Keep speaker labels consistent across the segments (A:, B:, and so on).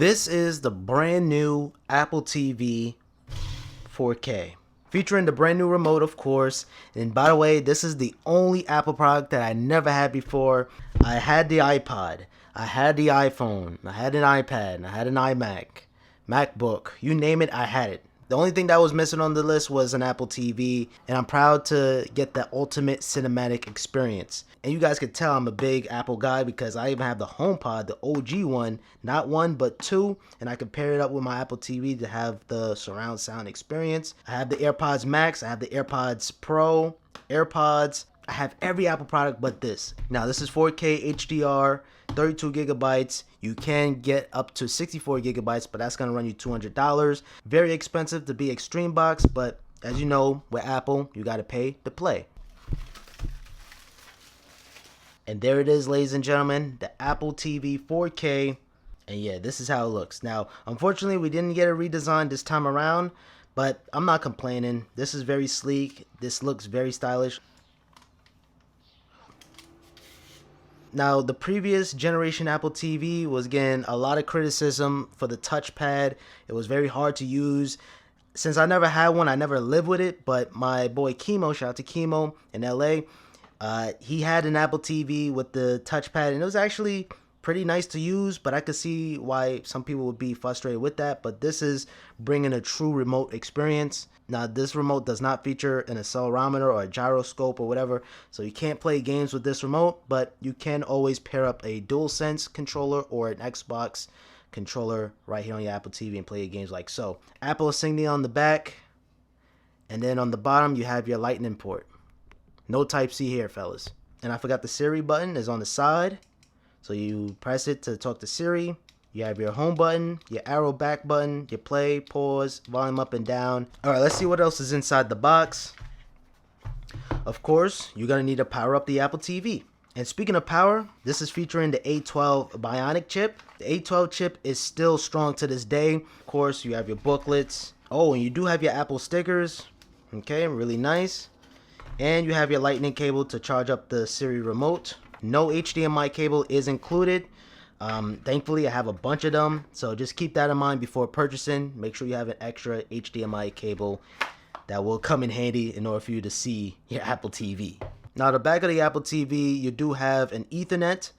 A: This is the brand new Apple TV 4K. Featuring the brand new remote, of course. And by the way, this is the only Apple product that I never had before. I had the iPod, I had the iPhone, I had an iPad, I had an iMac, MacBook, you name it, I had it. The only thing that was missing on the list was an Apple TV, and I'm proud to get the ultimate cinematic experience. And you guys can tell I'm a big Apple guy because I even have the HomePod, the OG one, not one but two, and I can pair it up with my Apple TV to have the surround sound experience. I have the AirPods Max, I have the AirPods Pro, AirPods. I have every Apple product but this. Now this is 4K HDR, 32 gigabytes. You can get up to 64 gigabytes, but that's gonna run you $200. Very expensive to be Extreme Box, but as you know, with Apple, you gotta pay to play. And there it is, ladies and gentlemen, the Apple TV 4K. And yeah, this is how it looks. Now, unfortunately, we didn't get a redesign this time around, but I'm not complaining. This is very sleek. This looks very stylish. Now, the previous generation Apple TV was getting a lot of criticism for the touchpad. It was very hard to use. Since I never had one, I never lived with it, but my boy Chemo, shout out to Chemo in LA, he had an Apple TV with the touchpad, and it was actually pretty nice to use, but I could see why some people would be frustrated with that. But this is bringing a true remote experience. Now, this remote does not feature an accelerometer or a gyroscope or whatever, so you can't play games with this remote, but you can always pair up a DualSense controller or an Xbox controller right here on your Apple TV and play your games like so. Apple insignia on the back, and then on the bottom you have your Lightning port. No Type-C here, fellas. And I forgot the Siri button is on the side. So you press it to talk to Siri. You have your home button, your arrow back button, your play, pause, volume up and down. All right, let's see what else is inside the box. Of course, you're gonna need to power up the Apple TV. And speaking of power, this is featuring the A12 Bionic chip. The A12 chip is still strong to this day. Of course, you have your booklets. Oh, and you do have your Apple stickers. Okay, really nice. And you have your lightning cable to charge up the Siri remote. No HDMI cable is included. Thankfully, I have a bunch of them, so just keep that in mind before purchasing. Make sure you have an extra HDMI cable that will come in handy in order for you to see your Apple TV. Now, the back of the Apple TV, you do have an Ethernet,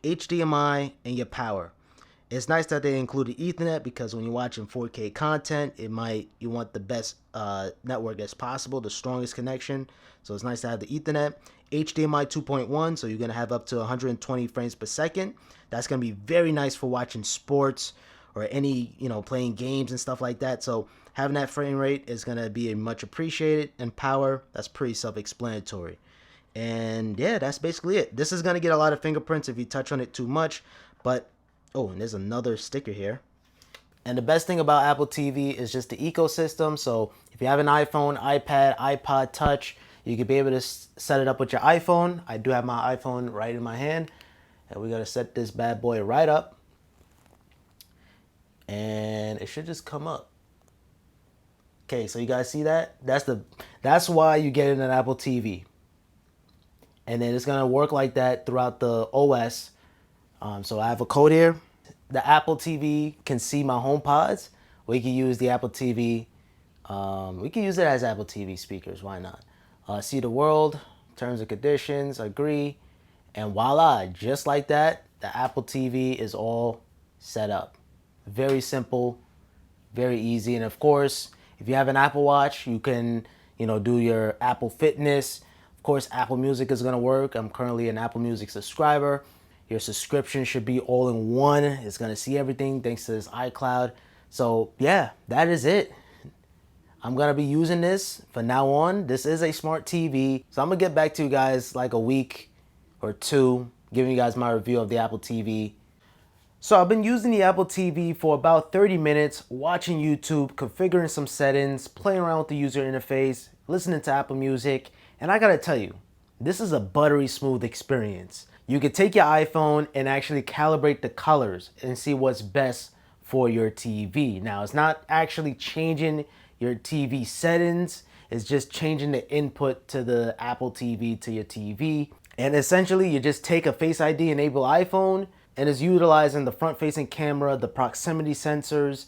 A: HDMI, and your power. It's nice that they included Ethernet because when you're watching 4K content, you want the best network as possible, the strongest connection. So it's nice to have the Ethernet. HDMI 2.1, so you're gonna have up to 120 frames per second. That's gonna be very nice for watching sports or any, playing games and stuff like that. So having that frame rate is gonna be much appreciated. And power, that's pretty self-explanatory. And yeah, that's basically it. This is gonna get a lot of fingerprints if you touch on it too much, but oh, and there's another sticker here. And the best thing about Apple TV is just the ecosystem. So if you have an iPhone, iPad, iPod Touch, you could be able to set it up with your iPhone. I do have my iPhone right in my hand. And we're gonna set this bad boy right up. And it should just come up. Okay, so you guys see that? That's why you get an Apple TV. And then it's gonna work like that throughout the OS. So I have a code here. The Apple TV can see my HomePods. We can use the Apple TV. We can use it as Apple TV speakers. Why not? See the world, terms and conditions, agree, and voila, just like that, the Apple TV is all set up. Very simple, very easy. And of course, if you have an Apple Watch, you can, do your Apple Fitness. Of course, Apple Music is gonna work. I'm currently an Apple Music subscriber. Your subscription should be all in one. It's gonna see everything thanks to this iCloud. So yeah, that is it. I'm gonna be using this from now on. This is a smart TV. So I'm gonna get back to you guys like a week or two, giving you guys my review of the Apple TV. So I've been using the Apple TV for about 30 minutes, watching YouTube, configuring some settings, playing around with the user interface, listening to Apple Music, and I gotta tell you, this is a buttery smooth experience. You can take your iPhone and actually calibrate the colors and see what's best for your TV. Now, it's not actually changing your TV settings, it's just changing the input to the Apple TV to your TV. And essentially, you just take a Face ID enabled iPhone, and it's utilizing the front-facing camera, the proximity sensors,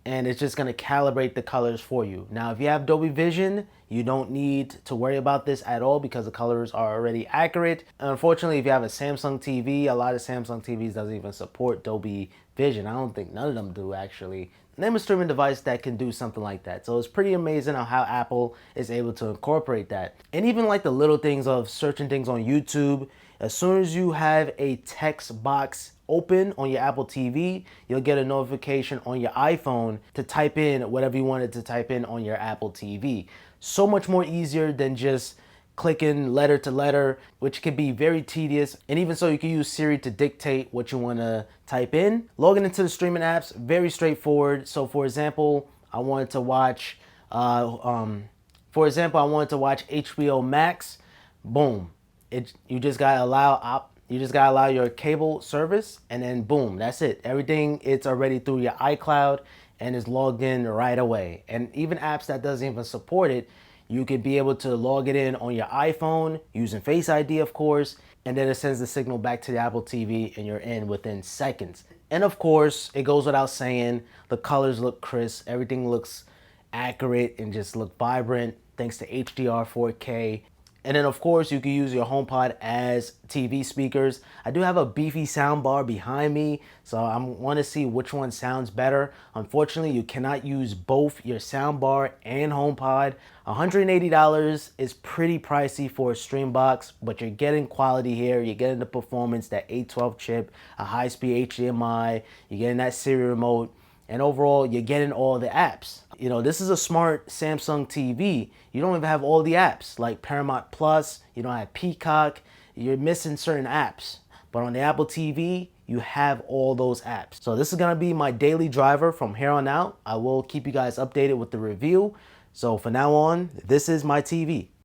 A: and it's just going to calibrate the colors for you. Now, if you have Dolby Vision, you don't need to worry about this at all because the colors are already accurate. And unfortunately, if you have a Samsung TV, a lot of Samsung TVs doesn't even support Dolby Vision. I don't think none of them do, actually. Name a streaming device that can do something like that. So it's pretty amazing how Apple is able to incorporate that. And even like the little things of searching things on YouTube, as soon as you have a text box open on your Apple TV, you'll get a notification on your iPhone to type in whatever you wanted to type in on your Apple TV. So much more easier than just clicking letter to letter, which can be very tedious. And even so, you can use Siri to dictate what you want to type in. Logging into the streaming apps, very straightforward. So for example, I wanted to watch HBO Max. Boom. You just gotta allow your cable service, and then boom, that's it. Everything, it's already through your iCloud and is logged in right away. And even apps that doesn't even support it, you could be able to log it in on your iPhone using Face ID, of course, and then it sends the signal back to the Apple TV and you're in within seconds. And of course, it goes without saying, the colors look crisp, everything looks accurate and just look vibrant thanks to HDR 4K. And then of course you can use your HomePod as TV speakers. I do have a beefy sound bar behind me, so I want to see which one sounds better. Unfortunately, you cannot use both your sound bar and HomePod. $180 is pretty pricey for a stream box, but you're getting quality here. You're getting the performance, that A12 chip, a high-speed HDMI, you're getting that Siri remote, and overall you're getting all the apps. You know, this is a smart Samsung TV. You don't even have all the apps like Paramount Plus, you don't have Peacock, you're missing certain apps. But on the Apple TV, you have all those apps. So this is gonna be my daily driver from here on out. I will keep you guys updated with the review. So for now on, this is my TV.